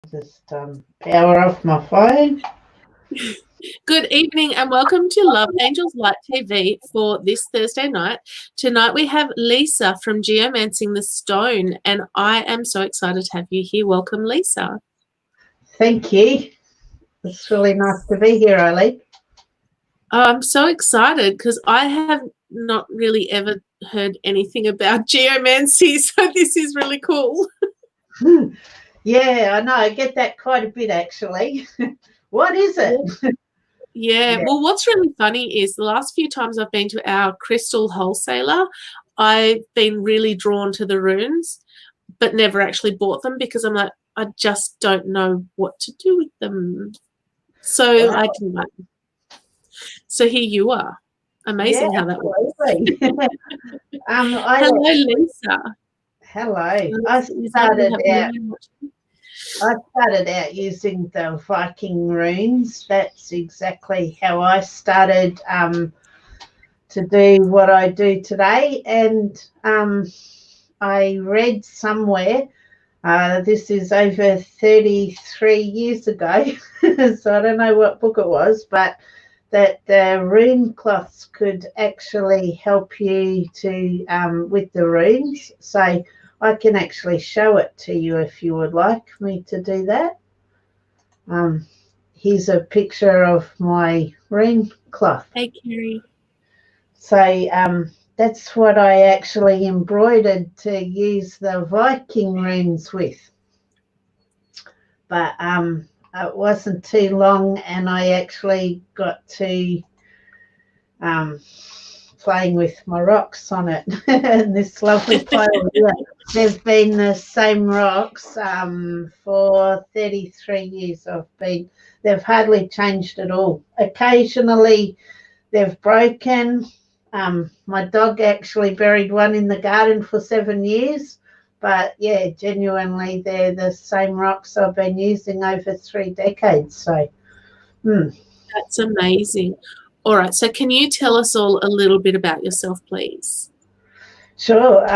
Just power off my phone. Good evening and welcome to Love Angels Light TV for this Thursday night. Tonight we have Lisa from Geomancing the Stone, and I am so excited to have you here. Welcome, Lisa. Thank you. It's really nice to be here, Ollie. I'm so excited because I have not really ever heard anything about geomancy, so this is really cool. Yeah, I know. I get that quite a bit, actually. What is it? Yeah, well, what's really funny is the last few times I've been to our crystal wholesaler, I've been really drawn to the runes, but never actually bought them because I'm like, I just don't know what to do with them. So Wow. So here you are. Amazing how that works. Hello, Lisa. Hello. I started out using the Viking runes. That's exactly how I started to do what I do today. And I read somewhere, this is over 33 years ago, so I don't know what book it was, but that the rune cloths could actually help you to with the runes. So I can actually show it to you if you would like me to do that. Here's a picture of my rune cloth. Hey, Kerry. So that's what I actually embroidered to use the Viking runes with. But it wasn't too long and I actually got to playing with my rocks on it. And this lovely pile here, they've been the same rocks for 33 years. They've hardly changed at all. Occasionally they've broken. My dog actually buried one in the garden for 7 years. But yeah, genuinely, they're the same rocks I've been using over 3 decades. So, That's amazing. All right, so can you tell us all a little bit about yourself, please? Sure.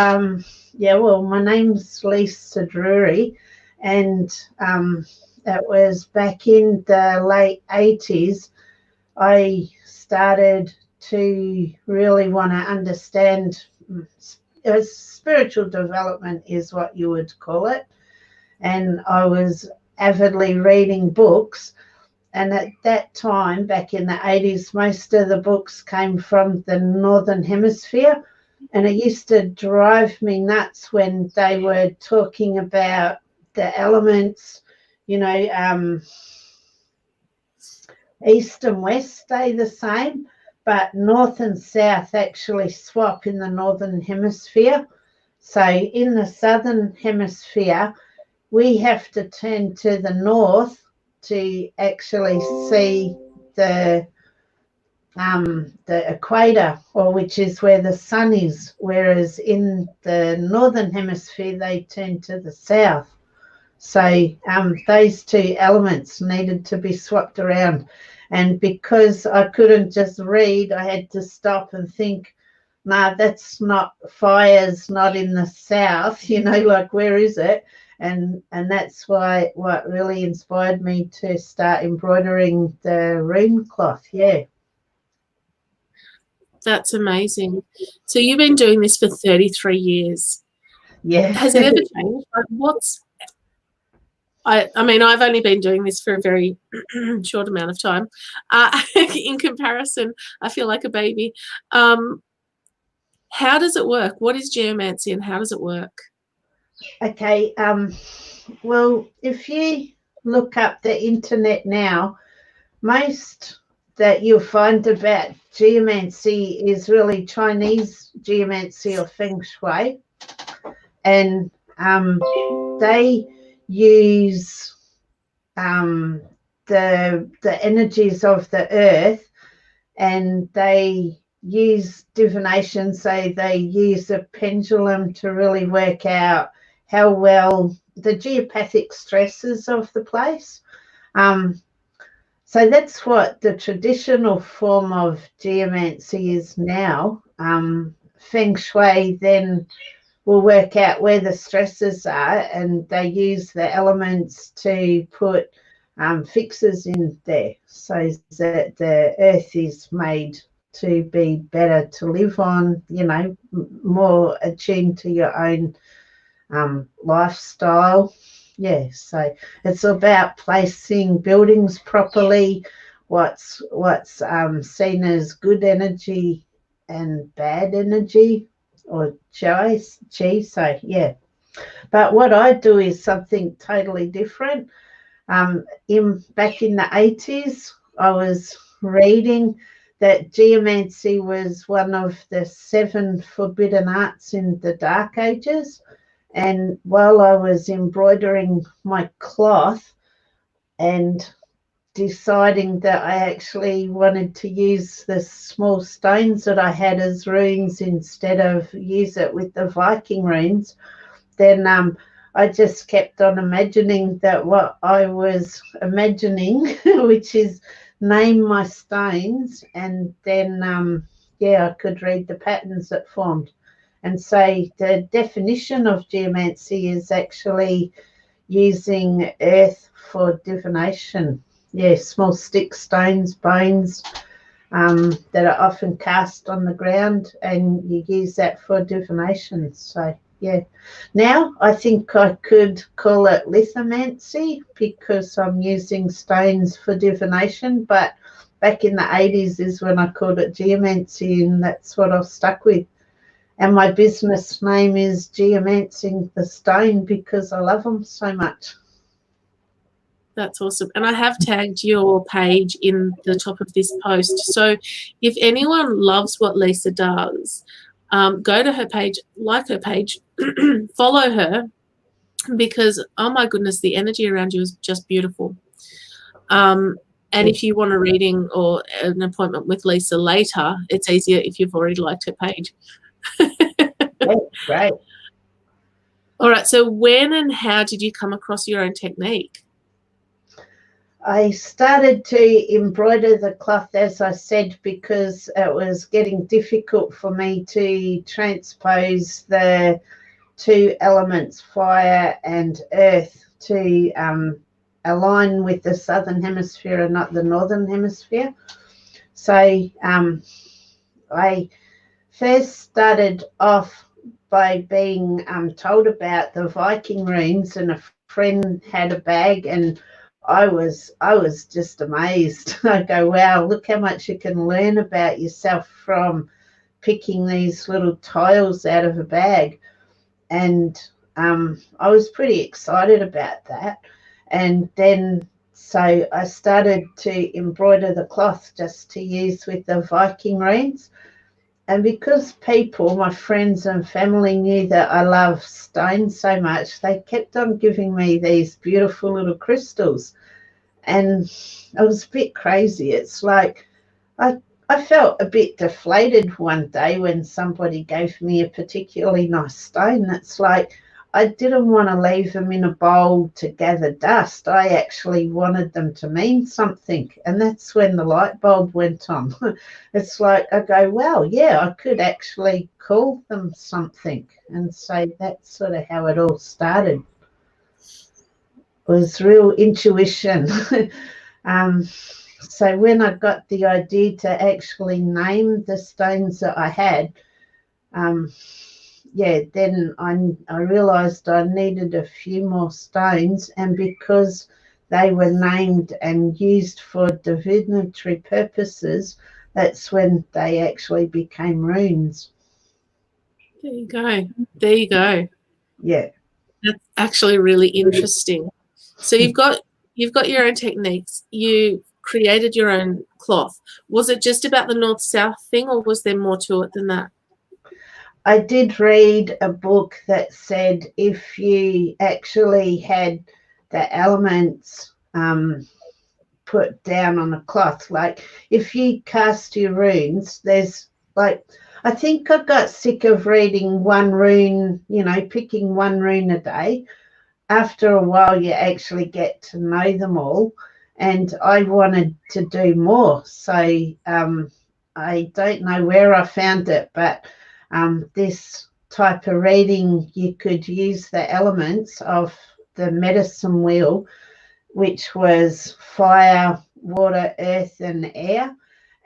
Yeah, well, my name's Lisa Drury, and that was back in the late 80s. I started to really want to understand spiritual development is what you would call it. And I was avidly reading books. And at that time, back in the 80s, most of the books came from the Northern Hemisphere. And it used to drive me nuts when they were talking about the elements, east and west stay the same, but north and south actually swap in the Northern Hemisphere. So in the Southern Hemisphere, we have to turn to the north to actually see the equator, or which is where the sun is, whereas in the Northern Hemisphere, they turn to the south. So those two elements needed to be swapped around. And because I couldn't just read, I had to stop and think, nah, that's not, fire's not in the south, like where is it? And that's what really inspired me to start embroidering the rune cloth. Yeah. That's amazing. So you've been doing this for 33 years. Yeah. Has it ever changed? I mean, I've only been doing this for a very short amount of time. In comparison, I feel like a baby. How does it work? What is geomancy and how does it work? Okay. Well, if you look up the internet now, most that you'll find about geomancy is really Chinese geomancy or feng shui. And they use the energies of the earth, and they use divination. So they use a pendulum to really work out how well the geopathic stresses of the place. So that's what the traditional form of geomancy is now. Feng shui then will work out where the stresses are, and they use the elements to put fixes in there so that the earth is made to be better to live on, you know, more attuned to your own lifestyle. Yeah, so it's about placing buildings properly, what's seen as good energy and bad energy, or chi. So yeah, but what I do is something totally different. Back in the 80s, I was reading that geomancy was one of the 7 forbidden arts in the Dark Ages. And while I was embroidering my cloth and deciding that I actually wanted to use the small stones that I had as runes instead of use it with the Viking runes, then I just kept on imagining that what I was imagining, which is name my stones, and then yeah, I could read the patterns that formed. And so the definition of geomancy is actually using earth for divination. Yeah, small sticks, stones, bones that are often cast on the ground, and you use that for divination. So yeah, now I think I could call it lithomancy because I'm using stones for divination, but back in the 80s is when I called it geomancy, and that's what I've stuck with. And my business name is Geomancing the Stone because I love them so much. That's awesome. And I have tagged your page in the top of this post. So if anyone loves what Lisa does, go to her page, like her page, follow her, because, oh my goodness, the energy around you is just beautiful. And if you want a reading or an appointment with Lisa later, it's easier if you've already liked her page. Great. All right. So when and how did you come across your own technique? I started to embroider the cloth, as I said, because it was getting difficult for me to transpose the 2 elements, fire and earth, to align with the southern hemisphere and not the northern hemisphere. So I first started off by being told about the Viking runes, and a friend had a bag, and I was just amazed. I go, wow, look how much you can learn about yourself from picking these little tiles out of a bag. And I was pretty excited about that. And then so I started to embroider the cloth just to use with the Viking runes. And because people, my friends and family, knew that I love stones so much, they kept on giving me these beautiful little crystals. And it was a bit crazy. It's like I felt a bit deflated one day when somebody gave me a particularly nice stone. It's like I didn't want to leave them in a bowl to gather dust. I actually wanted them to mean something. And that's when the light bulb went on. It's like I go, well, yeah, I could actually call them something. And so that's sort of how it all started. It was real intuition. So when I got the idea to actually name the stones that I had, yeah, then I realised I needed a few more stones, and because they were named and used for divinatory purposes, that's when they actually became runes. There you go. There you go. Yeah. That's actually really interesting. So you've got your own techniques. You created your own cloth. Was it just about the north-south thing, or was there more to it than that? I did read a book that said if you actually had the elements put down on a cloth, like if you cast your runes, there's like, I think I got sick of reading one rune, you know, picking one rune a day. After a while, you actually get to know them all, and I wanted to do more. So I don't know where I found it, but this type of reading, you could use the elements of the medicine wheel, which was fire, water, earth, and air,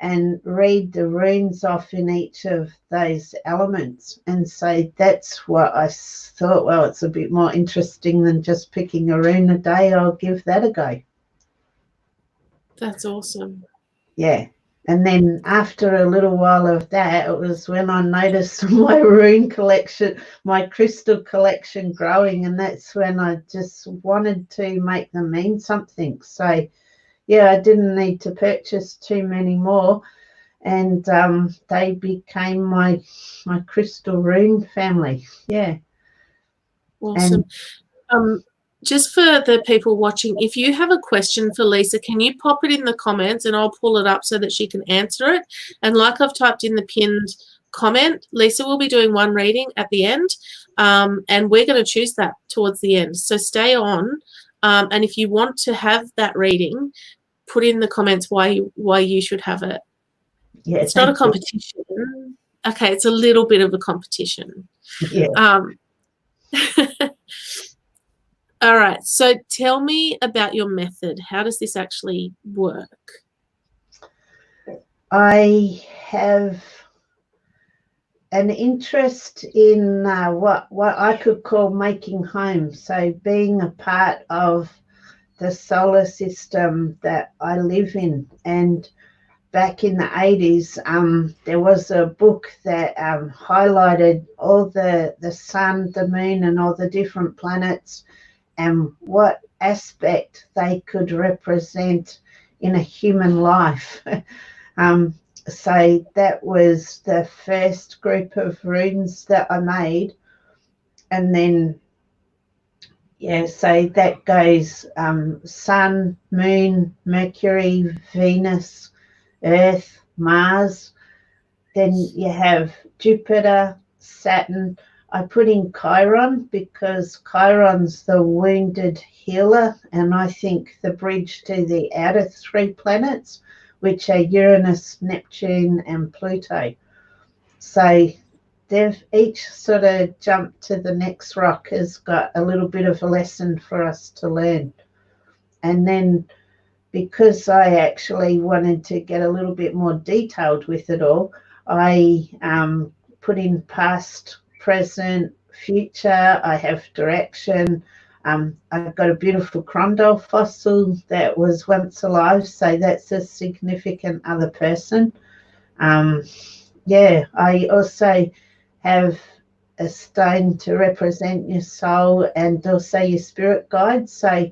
and read the runes off in each of those elements. And so that's what I thought, well, it's a bit more interesting than just picking a rune a day. I'll give that a go. That's awesome. Yeah. And then after a little while of that, it was when I noticed my rune collection, my crystal collection growing, and that's when I just wanted to make them mean something. So, yeah, I didn't need to purchase too many more, and they became my crystal rune family. Yeah. Awesome. And, just for the people watching, if you have a question for Lisa, can you pop it in the comments and I'll pull it up so that she can answer it? And like I've typed in the pinned comment, Lisa will be doing one reading at the end, and we're going to choose that towards the end. So stay on, and if you want to have that reading, put in the comments why you should have it. Yeah, it's not a competition. Okay, it's a little bit of a competition. Yeah. All right, so tell me about your method. How does this actually work? I have an interest in what I could call making home. So being a part of the solar system that I live in. And back in the 80s, there was a book that highlighted all the sun, the moon, and all the different planets, and what aspect they could represent in a human life. So that was the first group of runes that I made. And then, yeah, so that goes sun, moon, Mercury, Venus, Earth, Mars. Then you have Jupiter, Saturn. I put in Chiron because Chiron's the wounded healer, and I think the bridge to the outer three planets, which are Uranus, Neptune, and Pluto. So they've each sort of jumped to the next rock, has got a little bit of a lesson for us to learn. And then because I actually wanted to get a little bit more detailed with it all, I put in past, present, future. I have direction. I've got a beautiful crocodile fossil that was once alive, so that's a significant other person. Yeah, I also have a stone to represent your soul and also your spirit guide. So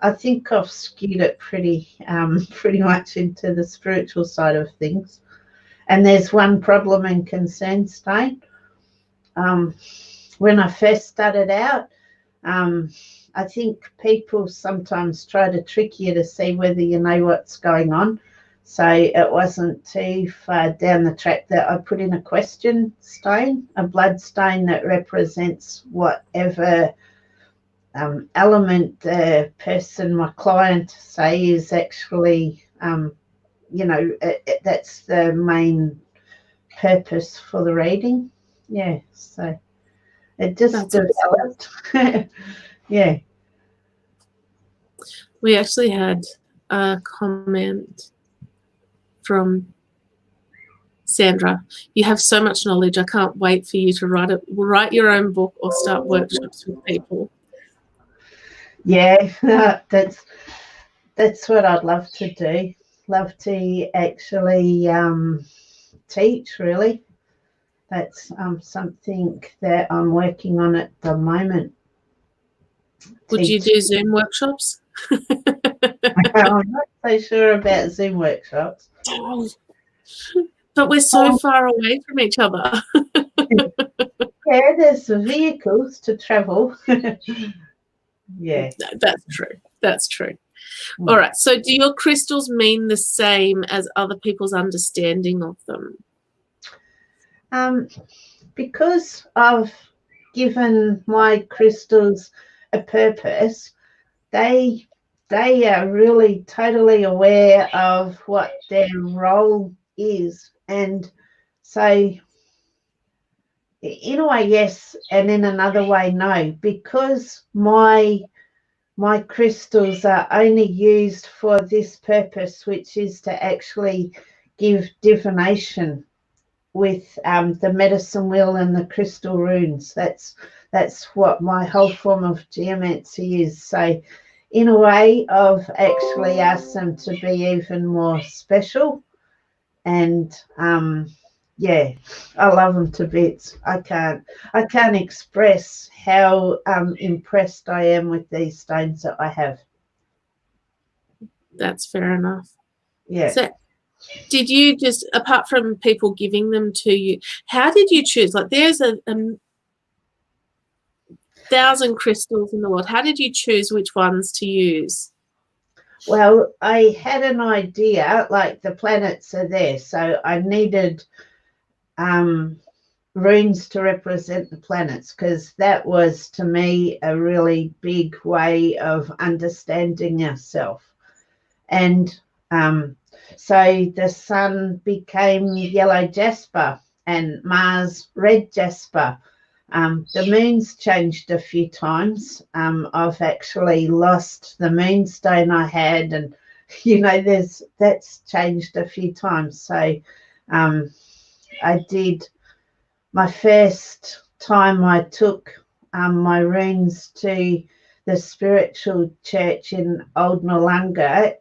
I think I've skewed it pretty much into the spiritual side of things. And there's one problem and concern stone. When I first started out, I think people sometimes try to trick you to see whether you know what's going on. So it wasn't too far down the track that I put in a question stone, a bloodstone that represents whatever element the person, my client, say is actually, that's the main purpose for the reading. Yeah, so it just developed. Yeah. We actually had a comment from Sandra. You have so much knowledge. I can't wait for you to write your own book or start workshops with people. Yeah, that's what I'd love to do. Love to actually teach, really. That's something that I'm working on at the moment. Would you do Zoom workshops? I'm not so sure about Zoom workshops. But we're so far away from each other. Yeah, there's vehicles to travel. Yeah. That's true. That's true. All right. So do your crystals mean the same as other people's understanding of them? Because I've given my crystals a purpose, they are really totally aware of what their role is. And so in a way, yes, and in another way, no, because my crystals are only used for this purpose, which is to actually give divination with the medicine wheel and the crystal runes. That's what my whole form of geomancy is. So in a way, I've actually asked them to be even more special, and yeah, I love them to bits. I can't express how impressed I am with these stones that I have. That's fair enough. Yeah. So did you just, apart from people giving them to you, how did you choose? Like, there's a 1,000 crystals in the world. How did you choose which ones to use? Well, I had an idea, like the planets are there, so I needed runes to represent the planets, because that was, to me, a really big way of understanding ourselves. And so the sun became yellow jasper and Mars red jasper. The moon's changed a few times. I've actually lost the moonstone I had, and that's changed a few times. So I did, my first time I took my runes to the spiritual church in Old Noarlunga.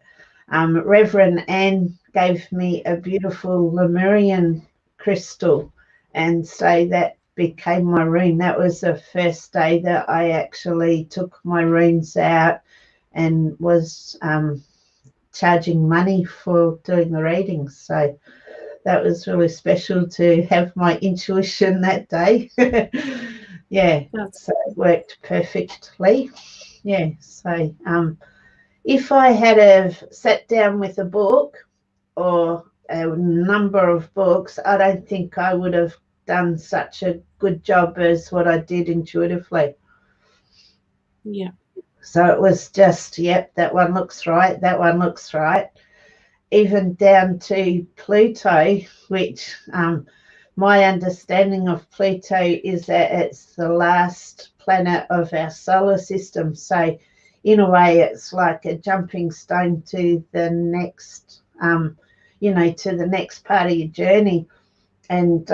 Reverend Anne gave me a beautiful Lemurian crystal, and so that became my rune. That was the first day that I actually took my runes out and was charging money for doing the readings. So that was really special to have my intuition that day. Yeah, so it worked perfectly. Yeah, so if I had have sat down with a book or a number of books, I don't think I would have done such a good job as what I did intuitively. Yeah. So it was just, yep, that one looks right, that one looks right. Even down to Pluto, which my understanding of Pluto is that it's the last planet of our solar system. So in a way, it's like a jumping stone to the next, to the next part of your journey. And,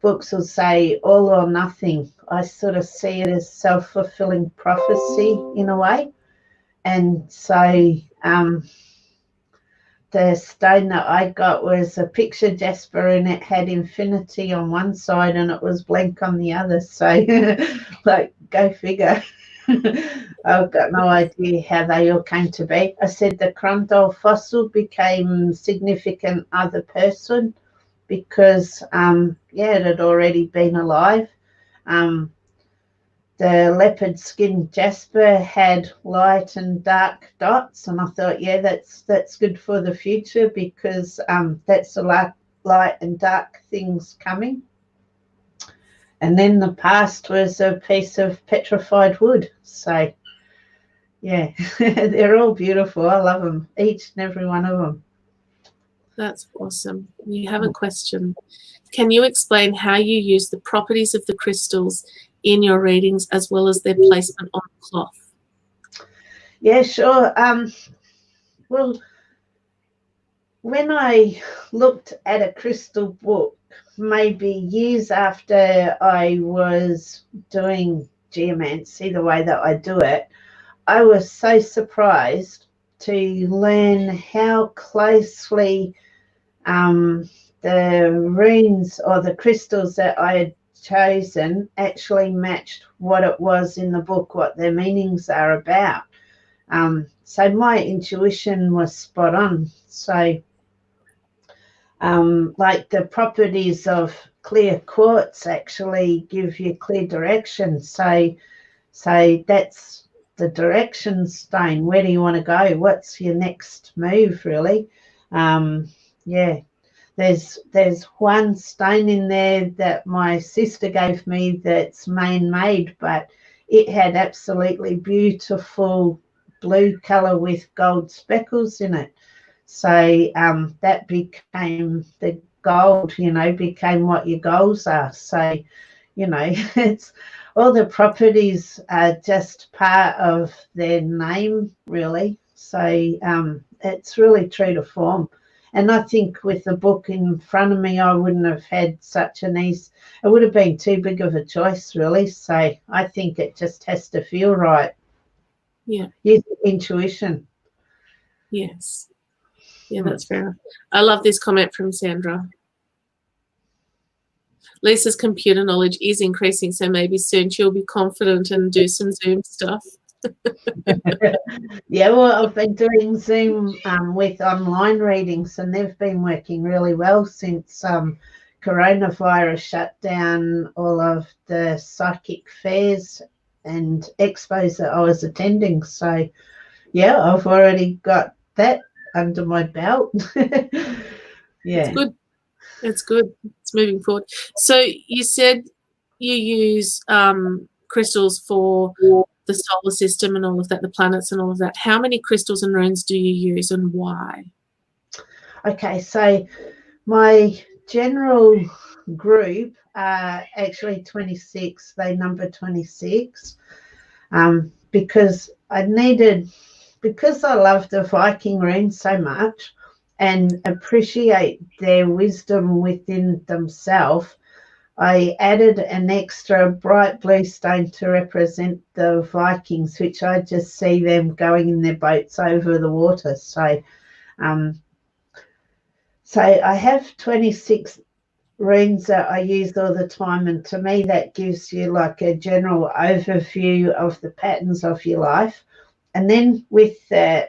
books will say all or nothing. I sort of see it as self-fulfilling prophecy in a way. And so the stone that I got was a picture jasper, and it had infinity on one side and it was blank on the other. So, like, go figure. I've got no idea how they all came to be. I said the Crundle fossil became significant other person because, it had already been alive. The leopard skin jasper had light and dark dots, and I thought, yeah, that's good for the future because that's the light and dark things coming. And then the past was a piece of petrified wood. So, yeah, they're all beautiful. I love them, each and every one of them. That's awesome. You have a question. Can you explain how you use the properties of the crystals in your readings as well as their placement on cloth? Yeah, sure. Well, when I looked at a crystal book, maybe years after I was doing geomancy the way that I do it, I was so surprised to learn how closely the runes or the crystals that I had chosen actually matched what it was in the book, what their meanings are about. So my intuition was spot on. So like the properties of clear quartz actually give you clear direction. So that's the direction stone. Where do you want to go? What's your next move, really? Yeah. There's one stone in there that my sister gave me that's man-made, but it had absolutely beautiful blue color with gold speckles in it. So that became the gold, you know, became what your goals are. So, you know, it's all the properties are just part of their name, really. So it's really true to form. And I think with the book in front of me, I wouldn't have had such an ease. It would have been too big of a choice, really. So I think it just has to feel right. Yeah. Use intuition. Yes. Yeah, that's fair. I love this comment from Sandra. Lisa's computer knowledge is increasing, so maybe soon she'll be confident and do some Zoom stuff. Yeah, well, I've been doing Zoom with online readings, and they've been working really well since coronavirus shut down all of the psychic fairs and expos that I was attending. So, yeah, I've already got that under my belt. Yeah. It's good. It's good. It's moving forward. So you said you use crystals for the solar system and all of that, the planets and all of that. How many crystals and runes do you use and why? Okay, so my general group are actually 26. They number 26 because I love the Viking runes so much and appreciate their wisdom within themselves. I added an extra bright blue stone to represent the Vikings, which I just see them going in their boats over the water. So I have 26 runes that I use all the time, and to me that gives you like a general overview of the patterns of your life. And then with the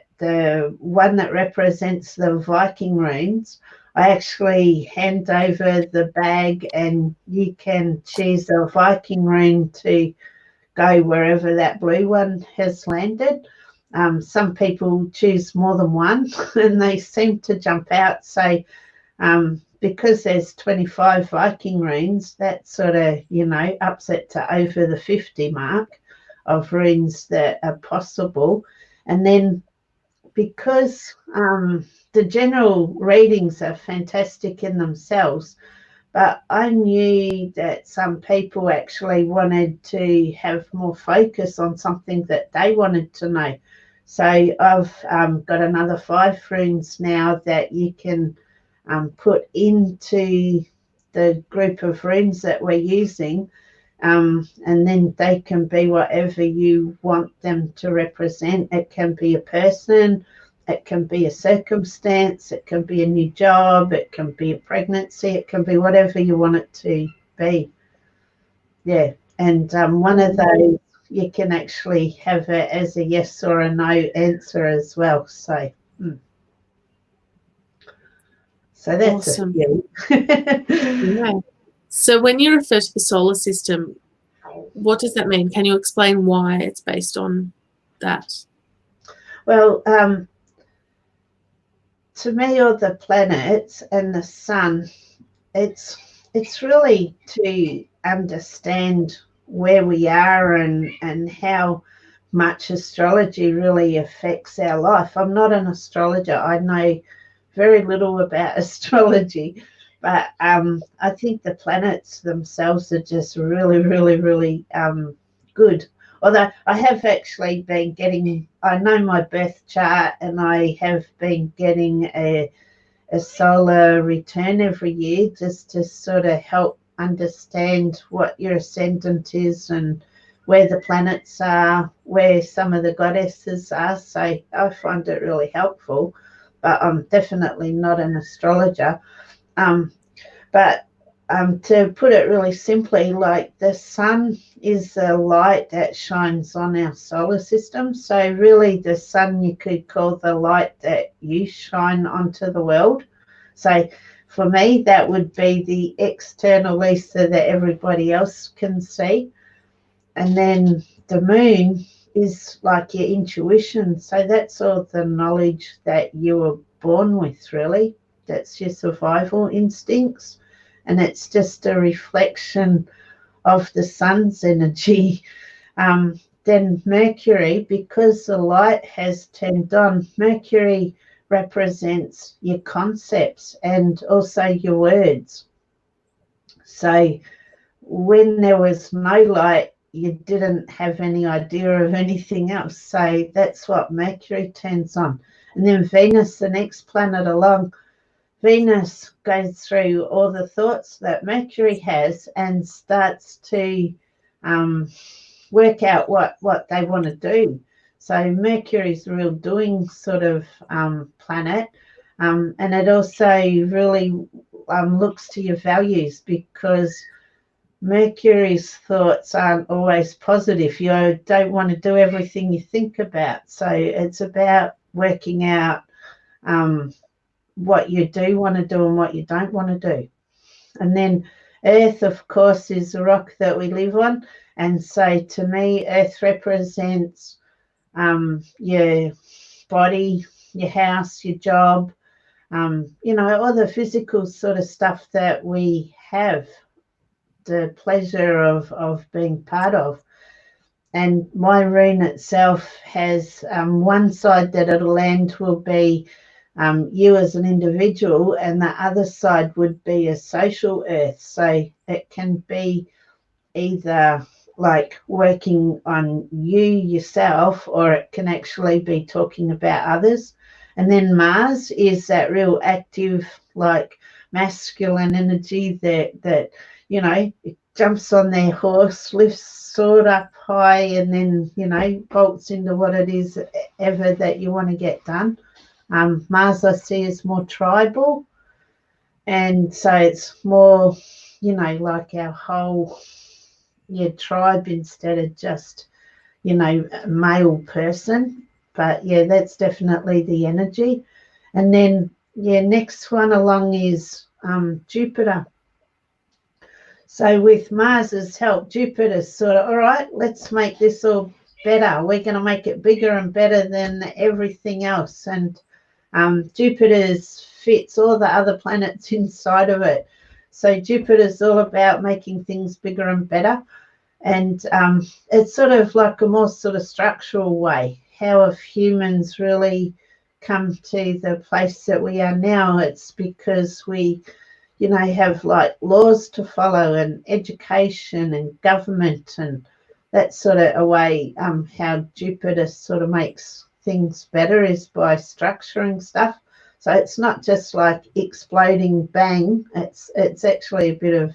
one that represents the Viking runes, I actually hand over the bag and you can choose a Viking rune to go wherever that blue one has landed. Some people choose more than one and they seem to jump out. So because there's 25 Viking runes, that sort of, you know, ups it to over the 50 mark of runes that are possible. And then because the general readings are fantastic in themselves, but I knew that some people actually wanted to have more focus on something that they wanted to know. So I've got another 5 runes now that you can put into the group of runes that we're using, and then they can be whatever you want them to represent. It can be a person, it can be a circumstance, it can be a new job, it can be a pregnancy, it can be whatever you want it to be. Yeah, and one of those you can actually have it as a yes or a no answer as well. So so that's awesome. it. Yeah. So when you refer to the solar system, what does that mean? Can you explain why it's based on that? Well, to me, all the planets and the sun, it's really to understand where we are and how much astrology really affects our life. I'm not an astrologer. I know very little about astrology, but I think the planets themselves are just really, really, really good. Although I have actually been getting, I know my birth chart, and I have been getting a solar return every year just to sort of help understand what your ascendant is and where the planets are, where some of the goddesses are. So I find it really helpful, but I'm definitely not an astrologer. But to put it really simply, like the sun is the light that shines on our solar system. So really the sun you could call the light that you shine onto the world. So for me, that would be the external Lisa that everybody else can see. And then the moon is like your intuition. So that's all the knowledge that you were born with, really. That's your survival instincts. And it's just a reflection of the sun's energy. Then Mercury, because the light has turned on, Mercury represents your concepts and also your words. So when there was no light, you didn't have any idea of anything else. So that's what Mercury turns on. And then Venus, the next planet along, Venus goes through all the thoughts that Mercury has and starts to work out what they want to do. So Mercury's a real doing sort of planet. And it also really looks to your values, because Mercury's thoughts aren't always positive. You don't want to do everything you think about. So it's about working out what you do want to do and what you don't want to do. And then Earth, of course, is the rock that we live on. And so to me, Earth represents your body, your house, your job, you know, all the physical sort of stuff that we have the pleasure of being part of. And my rune itself has one side that it'll land will be you as an individual, and the other side would be a social earth. So it can be either like working on you yourself, or it can actually be talking about others. And then Mars is that real active, like masculine energy that you know, it jumps on their horse, lifts sword up high, and then, you know, bolts into what it is ever that you want to get done. Mars I see is more tribal, and so it's more, you know, like our whole tribe instead of just, you know, a male person. But yeah, that's definitely the energy. And then next one along is Jupiter. So with Mars's help, Jupiter's sort of, all right, let's make this all better. We're going to make it bigger and better than everything else. And Jupiter's fits all the other planets inside of it. So Jupiter's all about making things bigger and better. And it's sort of like a more sort of structural way. How have humans really come to the place that we are now? It's because we, you know, have like laws to follow and education and government, and that sort of a way how Jupiter sort of makes things better is by structuring stuff. So it's not just like exploding bang, it's actually a bit of,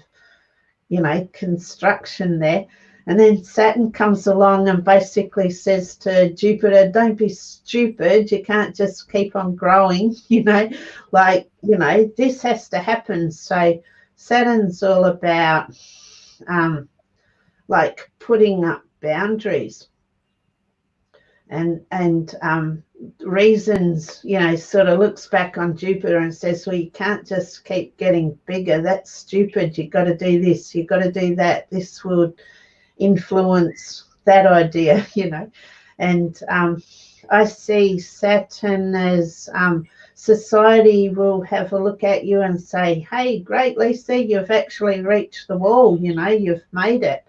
you know, construction there. And then Saturn comes along and basically says to Jupiter, don't be stupid. You can't just keep on growing, you know, like, you know, this has to happen. So Saturn's all about like putting up boundaries and reasons, you know, sort of looks back on Jupiter and says, well, you can't just keep getting bigger. That's stupid. You've got to do this. You've got to do that. This will influence that idea, you know. And I see Saturn as society will have a look at you and say, hey, great, Lisa, you've actually reached the wall, you know, you've made it.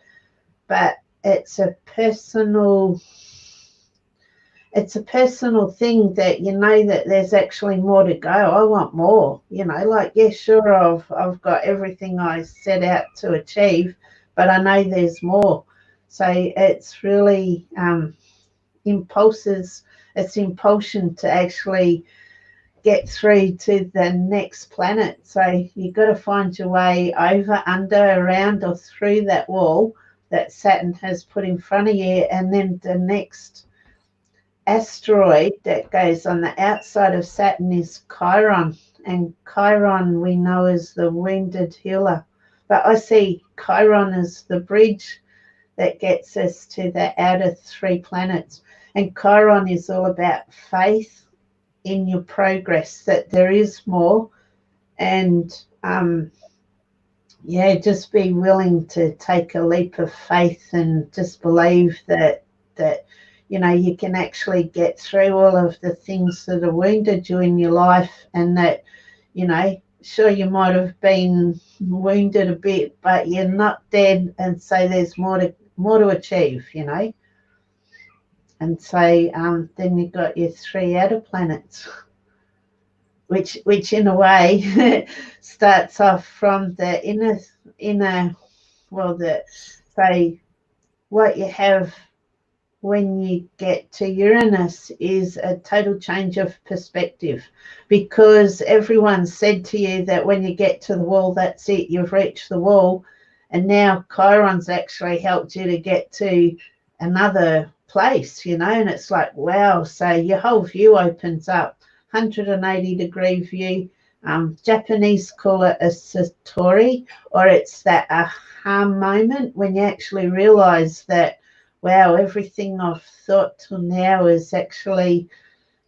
But it's a personal thing that, you know, that there's actually more to go. I want more, you know, like, yeah, sure, I've got everything I set out to achieve, but I know there's more. So it's really it's impulsion to actually get through to the next planet. So you've got to find your way over, under, around, or through that wall that Saturn has put in front of you. And then the next asteroid that goes on the outside of Saturn is Chiron. And Chiron we know as the wounded healer. But I see Chiron as the bridge that gets us to the outer three planets. And Chiron is all about faith in your progress, that there is more. And yeah, just be willing to take a leap of faith and just believe that you know, you can actually get through all of the things that have wounded you in your life, and that, you know, sure, you might have been wounded a bit, but you're not dead, and so there's more to achieve, you know. And so then you've got your three outer planets. which in a way starts off from the inner, well, the say what you have when you get to Uranus is a total change of perspective, because everyone said to you that when you get to the wall, that's it, you've reached the wall. And now Chiron's actually helped you to get to another place, you know, and it's like, wow. So your whole view opens up, 180-degree view. Japanese call it a satori, or it's that aha moment when you actually realize that, wow, everything I've thought till now is actually,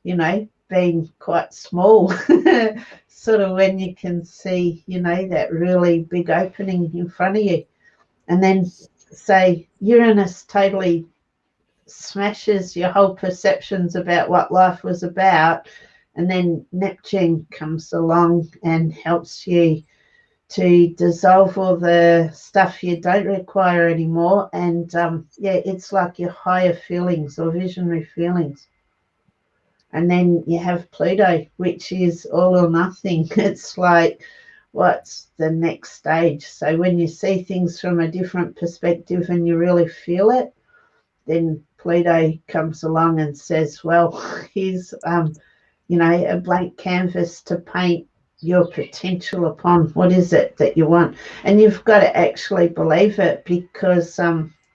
you know, been quite small. Sort of when you can see, you know, that really big opening in front of you. And then say Uranus totally smashes your whole perceptions about what life was about. And then Neptune comes along and helps you to dissolve all the stuff you don't require anymore. And yeah, it's like your higher feelings or visionary feelings. And then you have Pluto, which is all or nothing. It's like, what's the next stage? So when you see things from a different perspective and you really feel it, then Pluto comes along and says, well, here's, you know, a blank canvas to paint your potential upon. What is it that you want? And you've got to actually believe it, because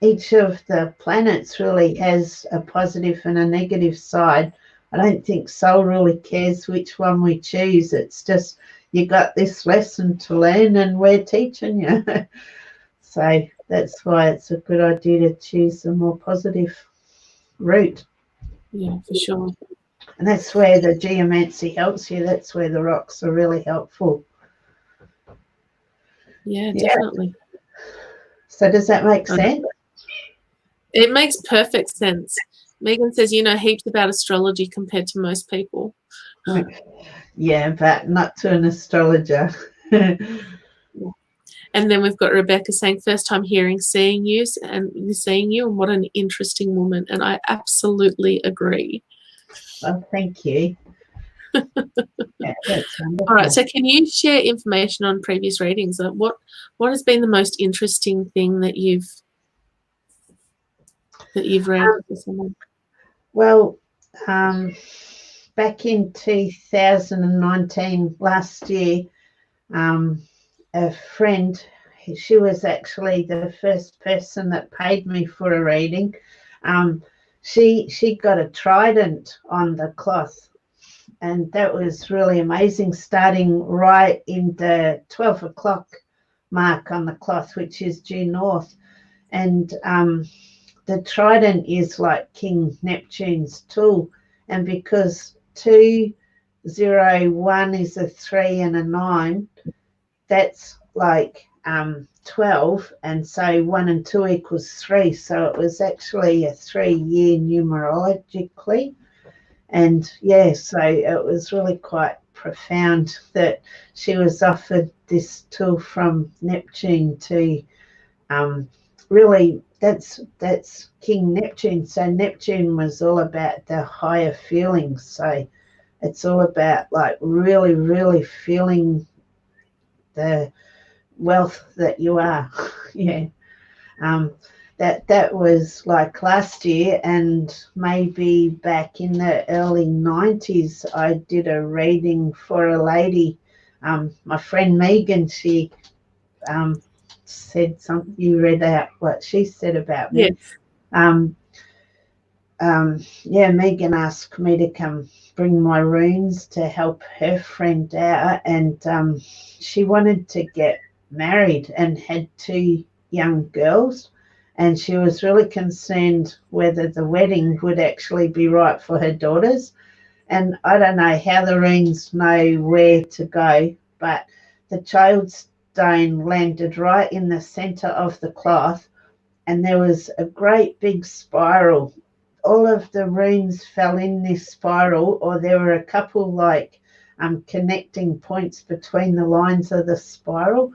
each of the planets really has a positive and a negative side. I don't think Sol really cares which one we choose. It's just, you got this lesson to learn and we're teaching you. So that's why it's a good idea to choose a more positive route. Yeah, for sure. And that's where the geomancy helps you. That's where the rocks are really helpful. Yeah, definitely. So does that make sense? It makes perfect sense. Megan says you know heaps about astrology compared to most people. Yeah, but not to an astrologer. And then we've got Rebecca saying, first time seeing you, and what an interesting woman. And I absolutely agree. Oh, thank you. Yeah, that's wonderful. All right, so can you share information on previous readings? What has been the most interesting thing that you've read for someone? Well, back in 2019, last year, a friend, she was actually the first person that paid me for a reading. She got a trident on the cloth, and that was really amazing, starting right in the 12 o'clock mark on the cloth, which is due north. And the trident is like King Neptune's tool, and because 201 is a 3 and a 9, that's like 12, and so 1 and 2 equals 3. So it was actually a 3-year numerologically. And yeah, so it was really quite profound that she was offered this tool from Neptune to really, that's King Neptune. So Neptune was all about the higher feelings. So it's all about like really, really feeling the wealth that you are. Yeah. That was like last year, and maybe back in the early 90s, I did a reading for a lady. My friend Megan, she said something, you read out what she said about me. Yes. Yeah, Megan asked me to come bring my runes to help her friend out, and she wanted to get married and had 2 young girls, and she was really concerned whether the wedding would actually be right for her daughters. And I don't know how the runes know where to go, but the child stone landed right in the center of the cloth, and there was a great big spiral. All of the runes fell in this spiral, or there were a couple like connecting points between the lines of the spiral,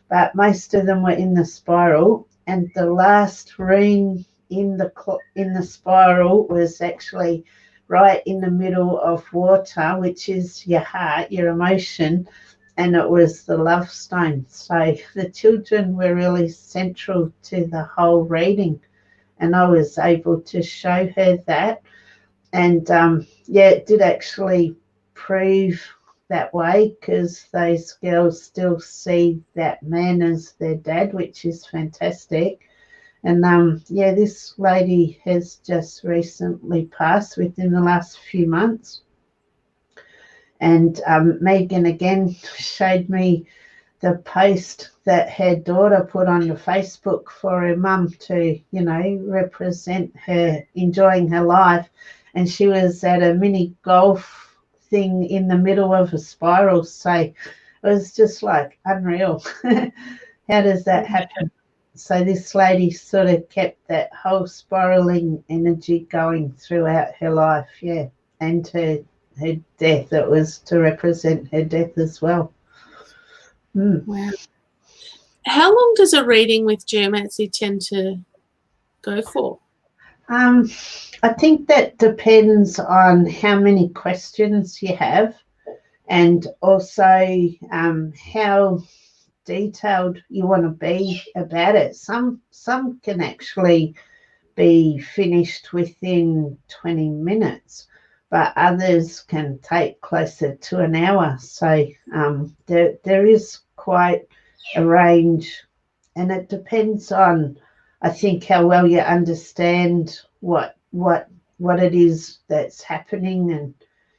but most of them were in the spiral. And the last rune in the spiral was actually right in the middle of water, which is your heart, your emotion, and it was the love stone. So the children were really central to the whole reading, and I was able to show her that. And yeah, it did actually prove that way, because those girls still see that man as their dad, which is fantastic. And yeah, this lady has just recently passed within the last few months. And Megan again showed me the post that her daughter put on the Facebook for her mum to, you know, represent her enjoying her life. And she was at a mini golf thing in the middle of a spiral. So it was just like unreal. How does that happen? So this lady sort of kept that whole spiraling energy going throughout her life, yeah, and her death. It was to represent her death as well. Wow. How long does a reading with geomancy tend to go for? I think that depends on how many questions you have, and also how detailed you want to be about it. Some can actually be finished within 20 minutes, but others can take closer to an hour. So there is quite a range, and it depends on, I think, how well you understand what it is that's happening. And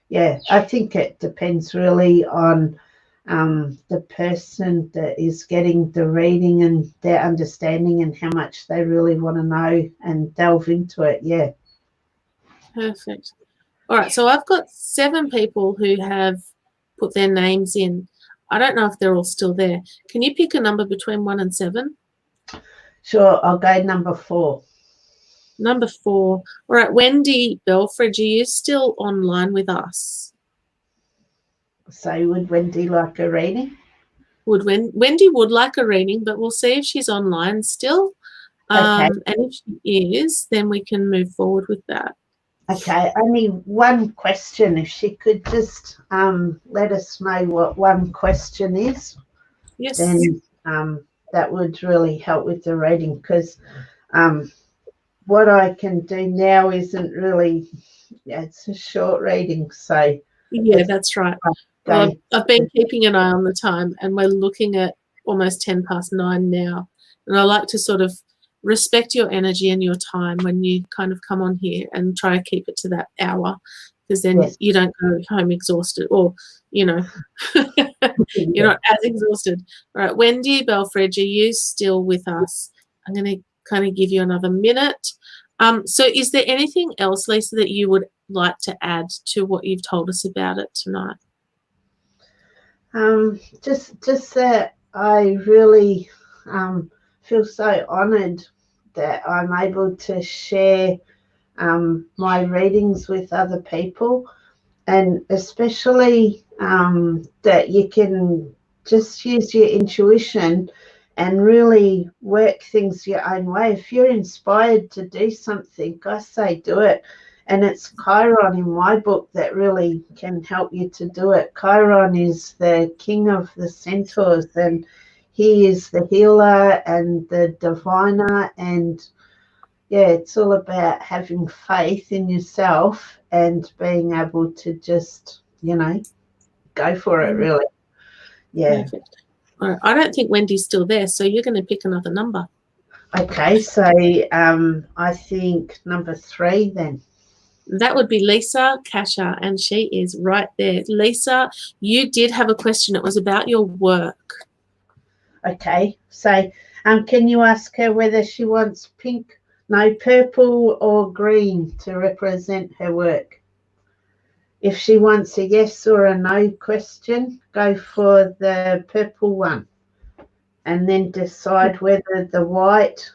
yeah, I think it depends really on the person that is getting the reading and their understanding and how much they really want to know and delve into it. Yeah. Perfect. All right, so I've got 7 people who have put their names in. I don't know if they're all still there. Can you pick a number between 1 and 7? Sure, I'll go number 4. Number 4. All right, Wendy Belfridge, are you still online with us? So would Wendy like a reading? Wendy would like a reading, but we'll see if she's online still. Okay. And if she is, then we can move forward with that. Okay, only one question. If she could just let us know what one question is, Yes. then that would really help with the reading, because what I can do now isn't really, it's a short reading. So yeah, that's right. Well, I've been keeping an eye on the time, and we're looking at almost 9:10 now. And I like to sort of respect your energy and your time when you kind of come on here, and try to keep it to that hour, because then you don't go home exhausted, or, you know, you're not as exhausted. All right, Wendy Belfridge, are you still with us? I'm going to kind of give you another minute. So is there anything else, Lisa, that you would like to add to what you've told us about it tonight? Just that I really feel so honoured that I'm able to share my readings with other people, and especially that you can just use your intuition and really work things your own way. If you're inspired to do something, I say do it. And it's Chiron in my book that really can help you to do it. Chiron is the king of the centaurs, and he is the healer and the diviner. And yeah, it's all about having faith in yourself and being able to just, you know, go for it, really. Yeah. Perfect. All right. I don't think Wendy's still there, so you're going to pick another number. Okay, so I think number 3 then. That would be Lisa Kasha, and she is right there. Lisa, you did have a question. It was about your work. Okay, so can you ask her whether she wants purple or green to represent her work? If she wants a yes or a no question, go for the purple one, and then decide whether the white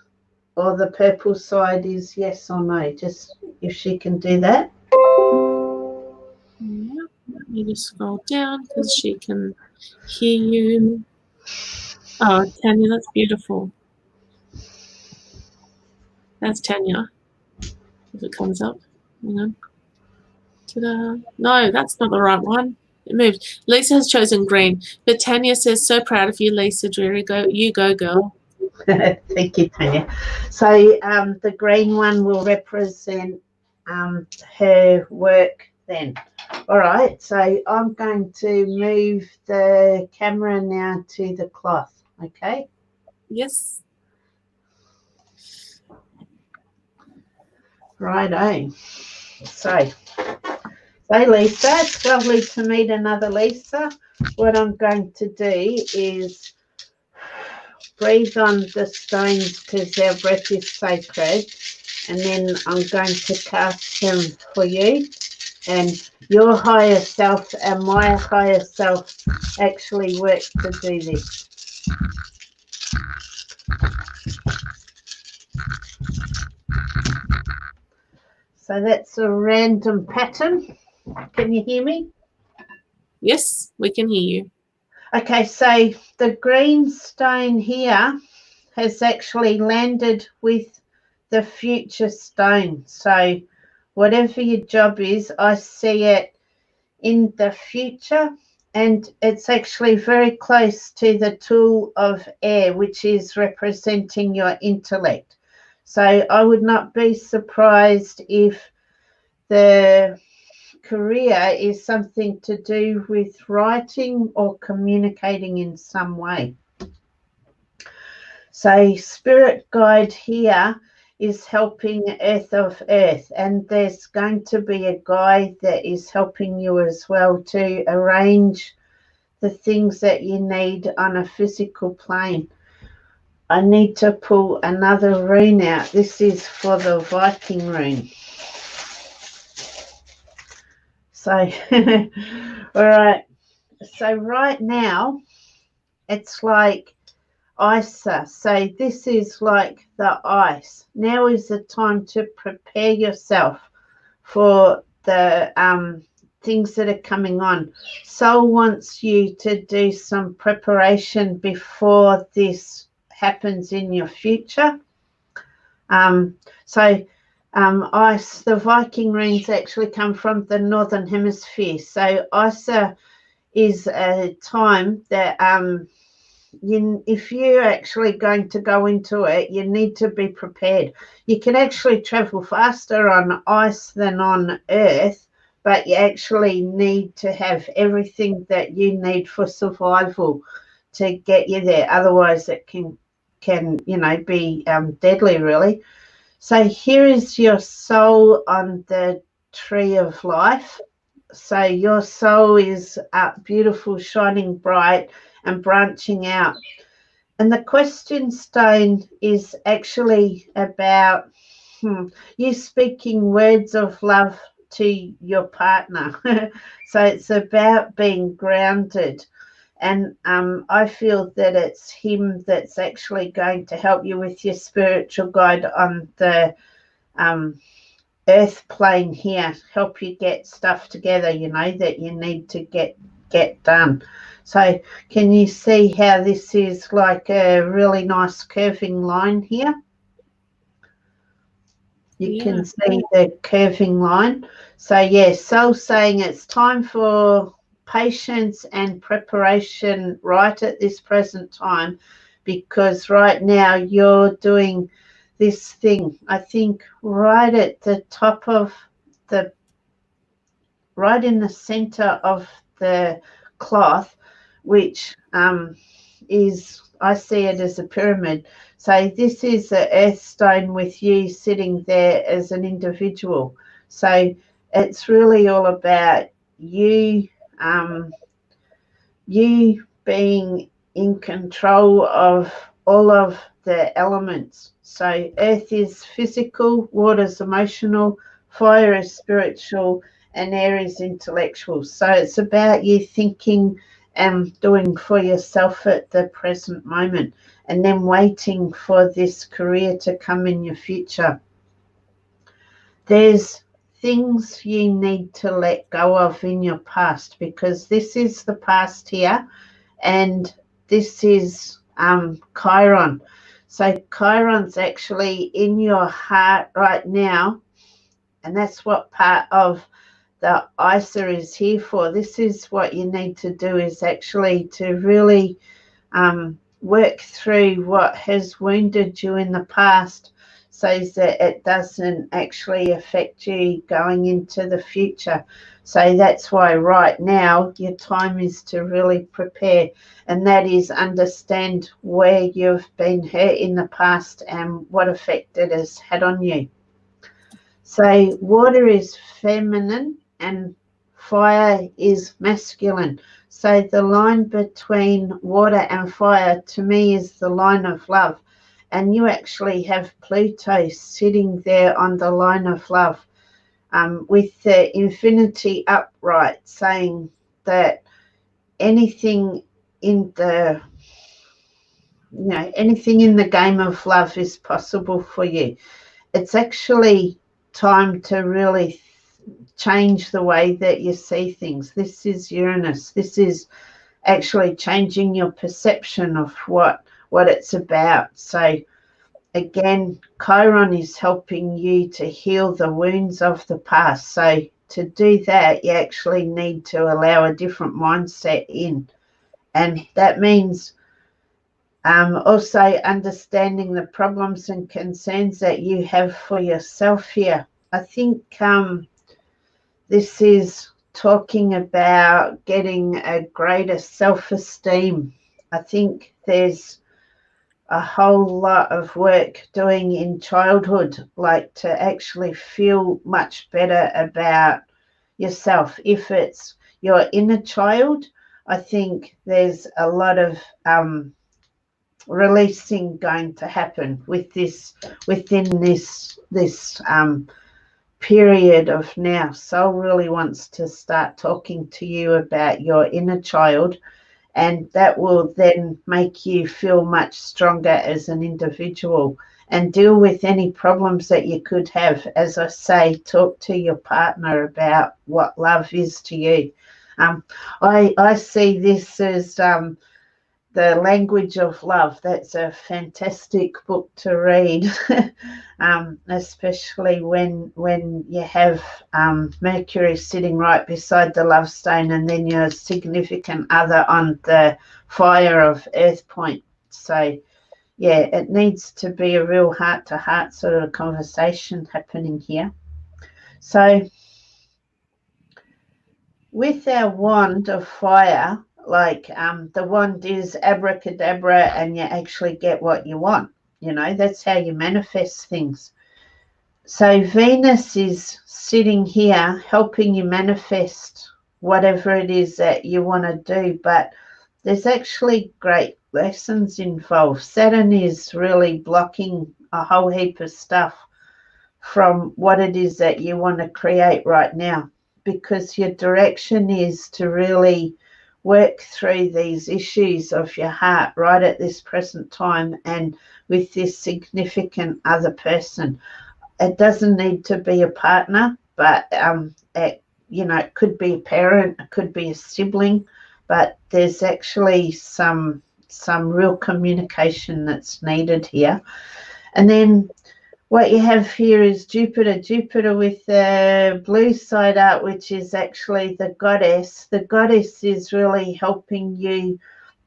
or the purple side is yes or no, just if she can do that. Yeah, let me just scroll down because she can hear you. Oh, Tanya, that's beautiful. That's Tanya, if it comes up. Hang on. Ta-da. No, that's not the right one. It moved. Lisa has chosen green, but Tanya says, so proud of you, Lisa Drury. Go, girl. Thank you, Tanya. So the green one will represent her work then. All right, so I'm going to move the camera now to the cloth, okay? Yes. Righto. So Lisa, it's lovely to meet another Lisa. What I'm going to do is breathe on the stones because our breath is sacred, and then I'm going to cast them for you, and your higher self and my higher self actually work to do this. So that's a random pattern. Can you hear me? Yes, we can hear you. Okay, so the green stone here has actually landed with the future stone. So whatever your job is, I see it in the future, and it's actually very close to the tool of air, which is representing your intellect. So I would not be surprised if the career is something to do with writing or communicating in some way. So spirit guide here is helping Earth of Earth, and there's going to be a guide that is helping you as well to arrange the things that you need on a physical plane. I need to pull another rune out. This is for the Viking rune. So all right, so right now it's like Isa. So this is like the ice. Now is the time to prepare yourself for the things that are coming on. Soul wants you to do some preparation before this happens in your future. Ice, the Viking runes actually come from the Northern Hemisphere. So Isa is a time that if you're actually going to go into it, you need to be prepared. You can actually travel faster on ice than on earth, but you actually need to have everything that you need for survival to get you there. Otherwise it can be deadly, really. So here is your soul on the tree of life. So your soul is beautiful, shining bright and branching out. And the question stone is actually about you speaking words of love to your partner. So it's about being grounded. And I feel that it's him that's actually going to help you with your spiritual guide on the earth plane here, help you get stuff together, that you need to get done. So can you see how this is like a really nice curving line here? You can see the curving line. So yes, Soul's saying it's time for patience and preparation right at this present time, because right now you're doing this thing, I think, right at the top of right in the center of the cloth, which is, I see it as a pyramid. So this is the earth stone with you sitting there as an individual. So it's really all about you you being in control of all of the elements. So earth is physical, water is emotional, fire is spiritual, and air is intellectual. So it's about you thinking and doing for yourself at the present moment, and then waiting for this career to come in your future. There's things you need to let go of in your past, because this is the past here, and this is Chiron. So Chiron's actually in your heart right now, and that's what part of the ISA is here for. This is what you need to do, is actually to really work through what has wounded you in the past, so that it doesn't actually affect you going into the future. So that's why right now your time is to really prepare, and that is understand where you've been hurt in the past and what effect it has had on you. So water is feminine and fire is masculine. So the line between water and fire to me is the line of love. And you actually have Pluto sitting there on the line of love, with the infinity upright, saying that anything in the anything in the game of love is possible for you. It's actually time to really change the way that you see things. This is Uranus. This is actually changing your perception of what it's about. So again, Chiron is helping you to heal the wounds of the past. So to do that, you actually need to allow a different mindset in. And that means also understanding the problems and concerns that you have for yourself here. I think this is talking about getting a greater self-esteem. I think there's a whole lot of work doing in childhood, like to actually feel much better about yourself. If it's your inner child, I think there's a lot of releasing going to happen with this, within this period of now. Soul really wants to start talking to you about your inner child, and that will then make you feel much stronger as an individual and deal with any problems that you could have. As I say, talk to your partner about what love is to you. I see this as The Language of Love. That's a fantastic book to read, especially when you have Mercury sitting right beside the love stone, and then your significant other on the fire of Earth Point. So yeah, it needs to be a real heart-to-heart sort of conversation happening here. So with our wand of fire, like the wand is abracadabra, and you actually get what you want. That's how you manifest things. So Venus is sitting here helping you manifest whatever it is that you want to do, but there's actually great lessons involved. Saturn is really blocking a whole heap of stuff from what it is that you want to create right now, because your direction is to really work through these issues of your heart right at this present time, and with this significant other person. It doesn't need to be a partner, but it could be a parent, it could be a sibling, but there's actually some real communication that's needed here. And then what you have here is Jupiter with the blue side up, which is actually the goddess. The goddess is really helping you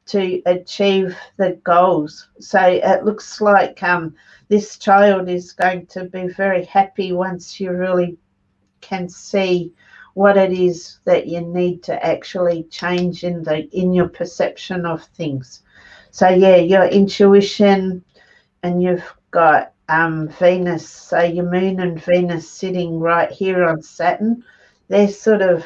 to achieve the goals. So it looks like this child is going to be very happy once you really can see what it is that you need to actually change in your perception of things. So yeah, your intuition, and you've got Venus, so your moon and Venus sitting right here on Saturn. They're sort of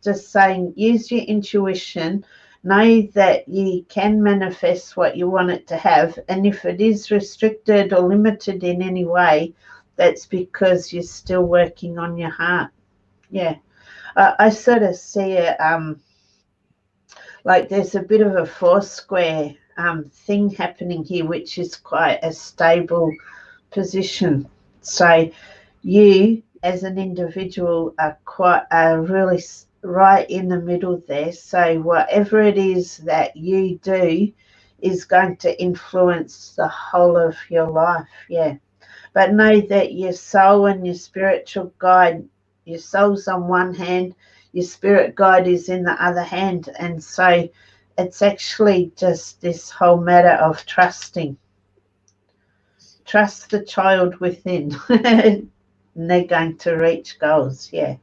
just saying, use your intuition, know that you can manifest what you want it to have, and if it is restricted or limited in any way, that's because you're still working on your heart. Yeah, I sort of see it like there's a bit of a four square thing happening here, which is quite a stable position. So you as an individual are really right in the middle there. So whatever it is that you do is going to influence the whole of your life. Yeah, but know that your soul and your spiritual guide your soul's on one hand, your spirit guide is in the other hand. And so it's actually just this whole matter of trusting. Trust the child within, and they're going to reach goals. Yeah.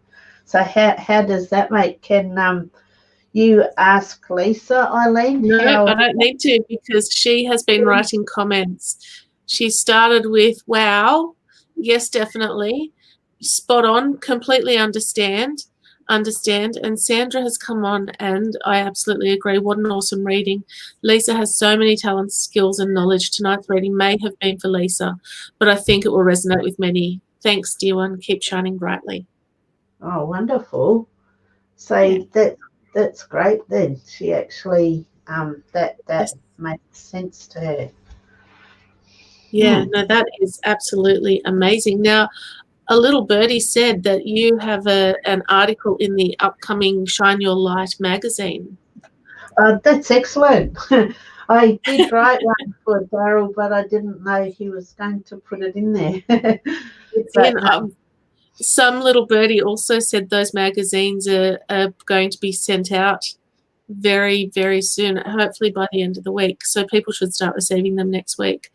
So how does that make? Can you ask Lisa, Eileen? No, how? I don't need to, because she has been writing comments. She started with, wow, yes, definitely, spot on, completely understand. And Sandra has come on, and I absolutely agree. What an awesome reading. Lisa has so many talents, skills, and knowledge. Tonight's reading may have been for Lisa, but I think it will resonate with many. Thanks, dear one. Keep shining brightly. Oh, wonderful. So Yeah. that's great then. She actually that Yes. makes sense to her. Yeah, no, that is absolutely amazing. Now, a little birdie said that you have an article in the upcoming Shine Your Light magazine. That's excellent. I did write one for Daryl, but I didn't know he was going to put it in there. It's But in. no. Some little birdie also said those magazines are going to be sent out very, very soon, hopefully by the end of the week. So people should start receiving them next week,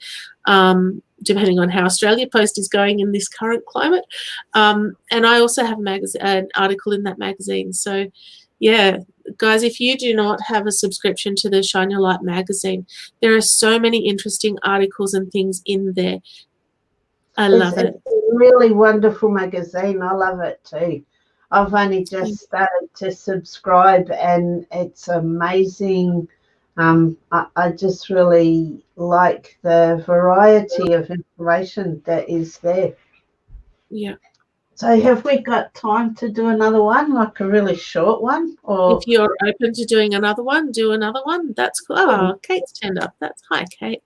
depending on how Australia Post is going in this current climate. And I also have an article in that magazine. So, yeah, guys, if you do not have a subscription to the Shine Your Light magazine, there are so many interesting articles and things in there. I love it. It's a really wonderful magazine. I love it too. I've only just started to subscribe, and it's amazing. I just really like the variety of information that is there. Yeah. So have we got time to do another one, like a really short one? Or if you're open to doing another one, do another one. That's cool. Oh, Kate's turned up. That's hi, Kate.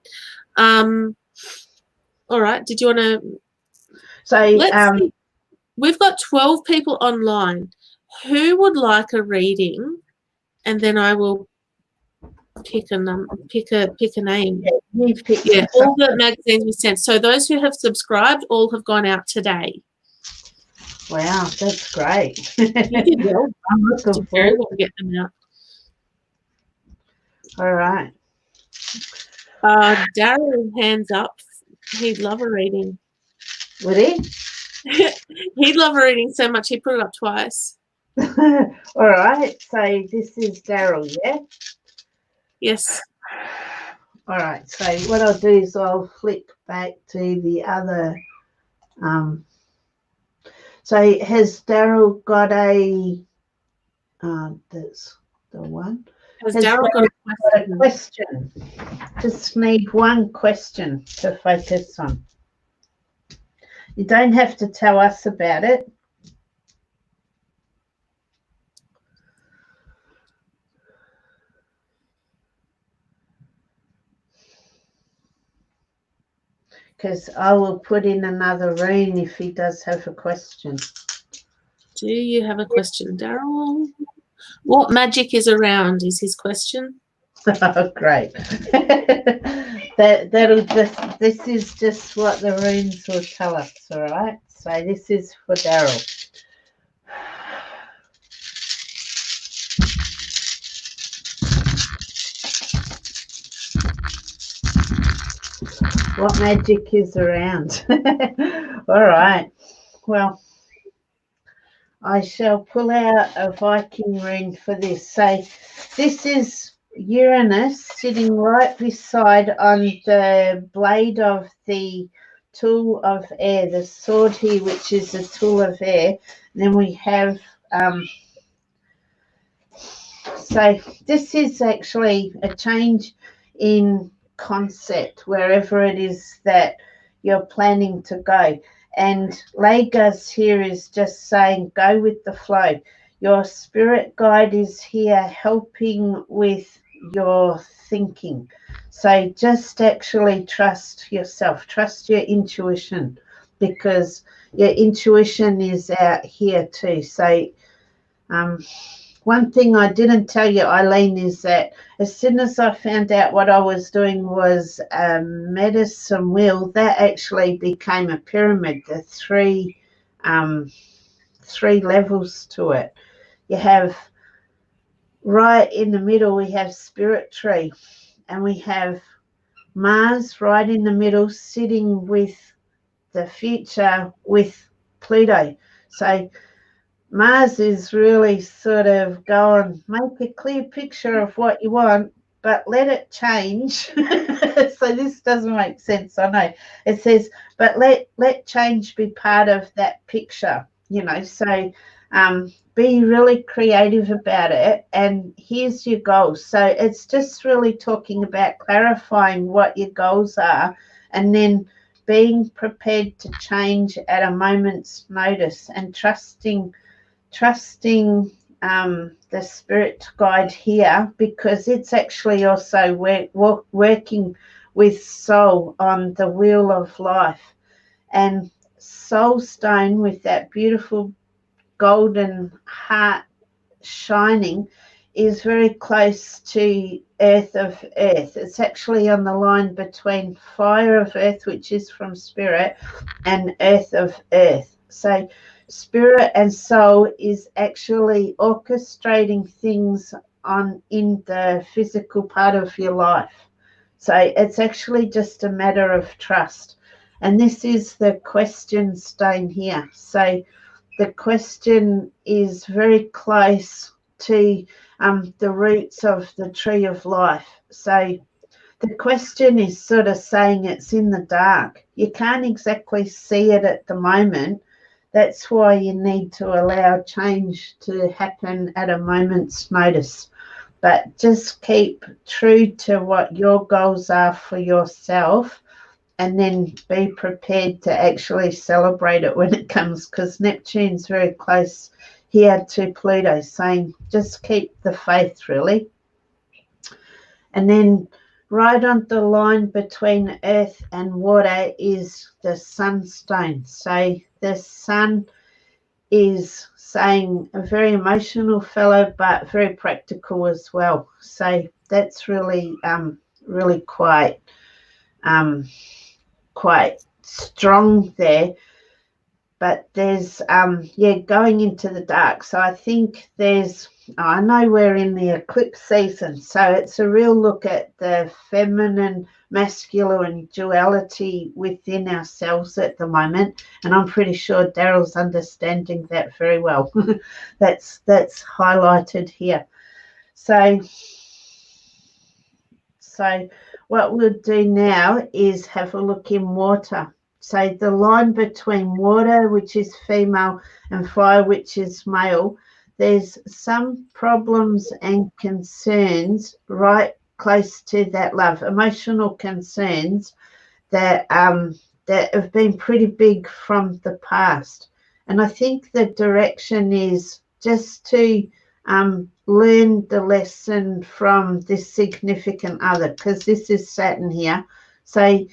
All right. Did you want to? So Let's see. We've got 12 people online. Who would like a reading? And then I will pick a name. Yeah, all the magazines we sent. So those who have subscribed all have gone out today. Wow, that's great. You did well. I'm looking forward to get them out. All right. Daryl, hands up. He'd love a reading. Would he? He'd love a reading so much he put it up twice. All right. So this is Daryl, yeah? Yes. All right. So what I'll do is I'll flick back to the other. So has Daryl got a? That's the one. Has Daryl got a question? Just need one question to focus on. You don't have to tell us about it. Because I will put in another rune if he does have a question. Do you have a question, Daryl? What magic is around is his question. Oh, great. This is just what the runes will tell us, all right? So this is for Daryl. What magic is around? All right. Well, I shall pull out a Viking rune for this. So this is Uranus sitting right beside on the blade of the tool of air, the sword here, which is the tool of air. And then we have, so this is actually a change in concept wherever it is that you're planning to go. And Lagos here is just saying, go with the flow. Your spirit guide is here helping with your thinking. So just actually trust yourself, trust your intuition, because your intuition is out here too. So one thing I didn't tell you, Eileen, is that as soon as I found out what I was doing was a medicine wheel, that actually became a pyramid, the three 3 levels to it. You have right in the middle, we have Spirit Tree, and we have Mars right in the middle, sitting with the future with Pluto. So Mars is really sort of going, make a clear picture of what you want, but let it change. So this doesn't make sense, I know. It says, but let change be part of that picture, you know. So be really creative about it, and here's your goals. So it's just really talking about clarifying what your goals are, and then being prepared to change at a moment's notice, and trusting the spirit guide here, because it's actually also working with soul on the wheel of life. And soul stone with that beautiful golden heart shining is very close to earth of earth. It's actually on the line between fire of earth, which is from spirit, and earth of earth. So spirit and soul is actually orchestrating things in the physical part of your life. So it's actually just a matter of trust. And this is the question stone here. So the question is very close to the roots of the tree of life. So the question is sort of saying it's in the dark. You can't exactly see it at the moment. That's why you need to allow change to happen at a moment's notice. But just keep true to what your goals are for yourself, and then be prepared to actually celebrate it when it comes, because Neptune's very close here to Pluto, saying just keep the faith, really. And then right on the line between earth and water is the sunstone. So the sun is saying a very emotional fellow, but very practical as well. So that's really really quite strong there. But there's going into the dark. So I think I know we're in the eclipse season, so it's a real look at the feminine masculine duality within ourselves at the moment, and I'm pretty sure Daryl's understanding that very well. that's highlighted here. So what we'll do now is have a look in water. So the line between water, which is female, and fire, which is male, there's some problems and concerns right close to that love, emotional concerns that have been pretty big from the past. And I think the direction is just to learn the lesson from this significant other, because this is Saturn here. So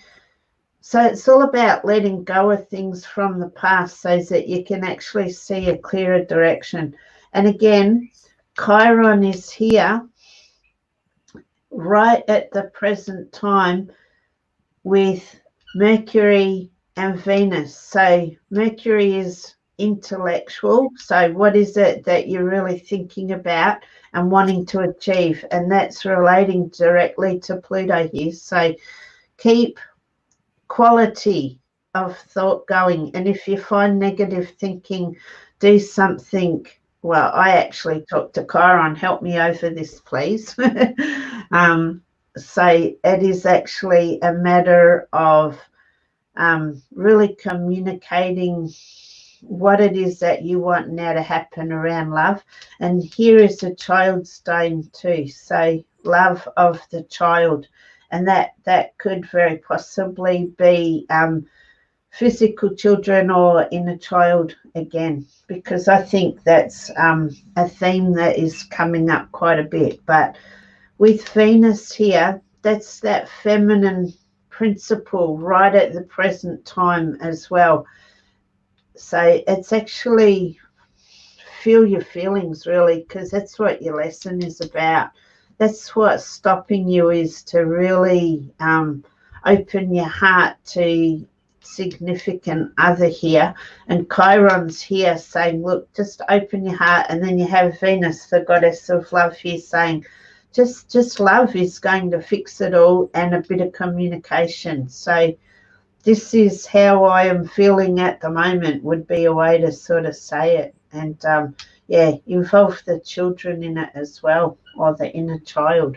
it's all about letting go of things from the past so that you can actually see a clearer direction. And again, Chiron is here right at the present time with Mercury and Venus. So Mercury is intellectual. So what is it that you're really thinking about and wanting to achieve? And that's relating directly to Pluto here. So keep quality of thought going. And if you find negative thinking, do something. Well, I actually talked to Chiron, help me over this, please. So it is actually a matter of really communicating what it is that you want now to happen around love. And here is a child stone too. So love of the child. And that could very possibly be physical children or inner child again, because I think that's a theme that is coming up quite a bit. But with Venus here, that's that feminine principle right at the present time as well. So it's actually feel your feelings, really, because that's what your lesson is about. That's what's stopping you, is to really open your heart to significant other here, and Chiron's here saying, look, just open your heart. And then you have Venus, the goddess of love, here saying, just love is going to fix it all, and a bit of communication. So this is how I am feeling at the moment, would be a way to sort of say it. And yeah, involve the children in it as well, or the inner child.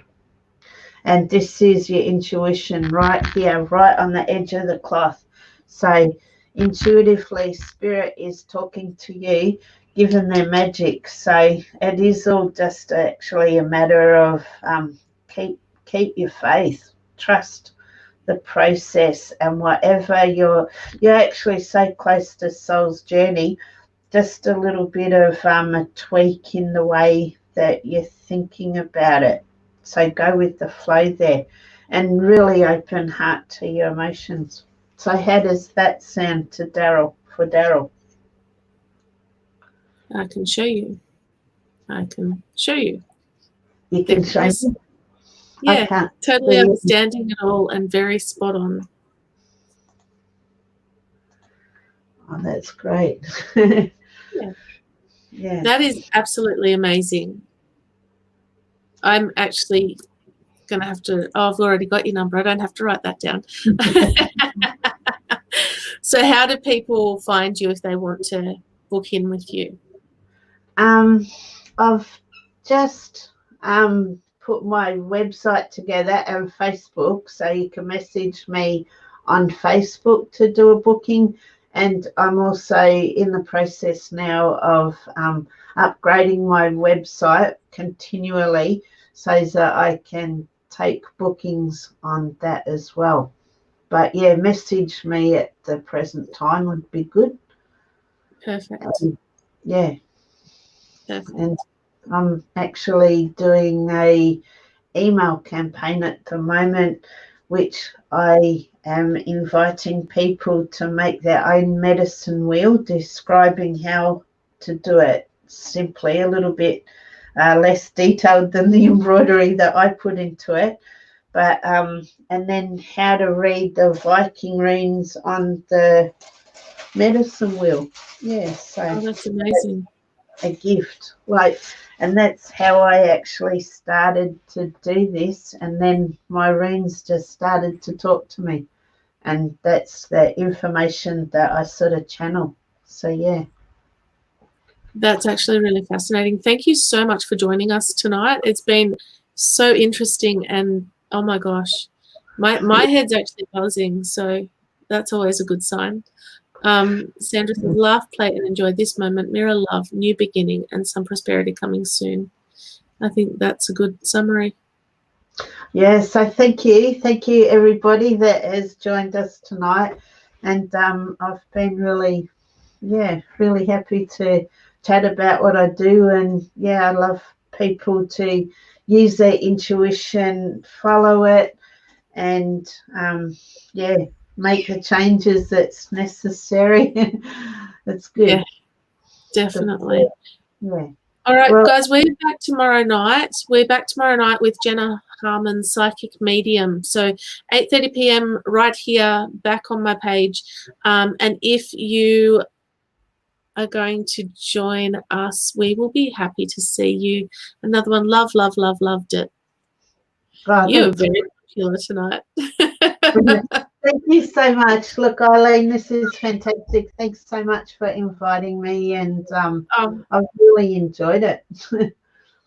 And this is your intuition right here, right on the edge of the cloth. So intuitively, spirit is talking to you, given their magic. So it is all just actually a matter of keep your faith, trust the process, and whatever you're actually so close to soul's journey, just a little bit of a tweak in the way that you're thinking about it. So go with the flow there, and really open heart to your emotions. So how does that sound to Daryl, for Daryl? I can show you. I can show you. You can show me? Yeah, totally understanding it all and very spot on. Oh, that's great. Yeah. Yeah. That is absolutely amazing. I'm actually going to have to, oh, I've already got your number. I don't have to write that down. So how do people find you if they want to book in with you? I've just put my website together and Facebook, so you can message me on Facebook to do a booking. And I'm also in the process now of upgrading my website continually so that I can take bookings on that as well. But yeah, message me at the present time would be good. Perfect. Yeah. Perfect. And I'm actually doing a email campaign at the moment, which I am inviting people to make their own medicine wheel, describing how to do it simply, a little bit less detailed than the embroidery that I put into it. But and then how to read the Viking runes on the medicine wheel. Yeah, so oh, that's amazing. a gift, like, and that's how I actually started to do this. And then my runes just started to talk to me, and that's the information that I sort of channel. So yeah, that's actually really fascinating. Thank you so much for joining us tonight. It's been so interesting, and oh my gosh, my head's actually buzzing, so that's always a good sign. Sandra says, laugh, play, and enjoy this moment. Mirror love, new beginning, and some prosperity coming soon. I think that's a good summary. Yeah, so thank you everybody that has joined us tonight. And I've been really happy to chat about what I do. And yeah, I love people to use their intuition, follow it, and make the changes that's necessary. That's good. Yeah, definitely. Yeah. All right, guys, we're back tomorrow night. We're back tomorrow night with Jenna Harmon, Psychic Medium. So 8:30 p.m. right here, back on my page. And if you are going to join us, we will be happy to see you. Another one, love, love, love, loved it. You're very popular tonight. Thank you so much. Look, Eileen, this is fantastic. Thanks so much for inviting me, and I've really enjoyed it.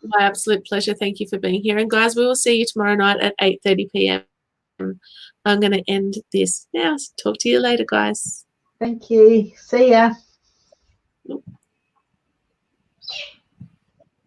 My absolute pleasure. Thank you for being here. And guys, we will see you tomorrow night at 8:30 p.m. I'm going to end this now. Talk to you later, guys. Thank you. See ya.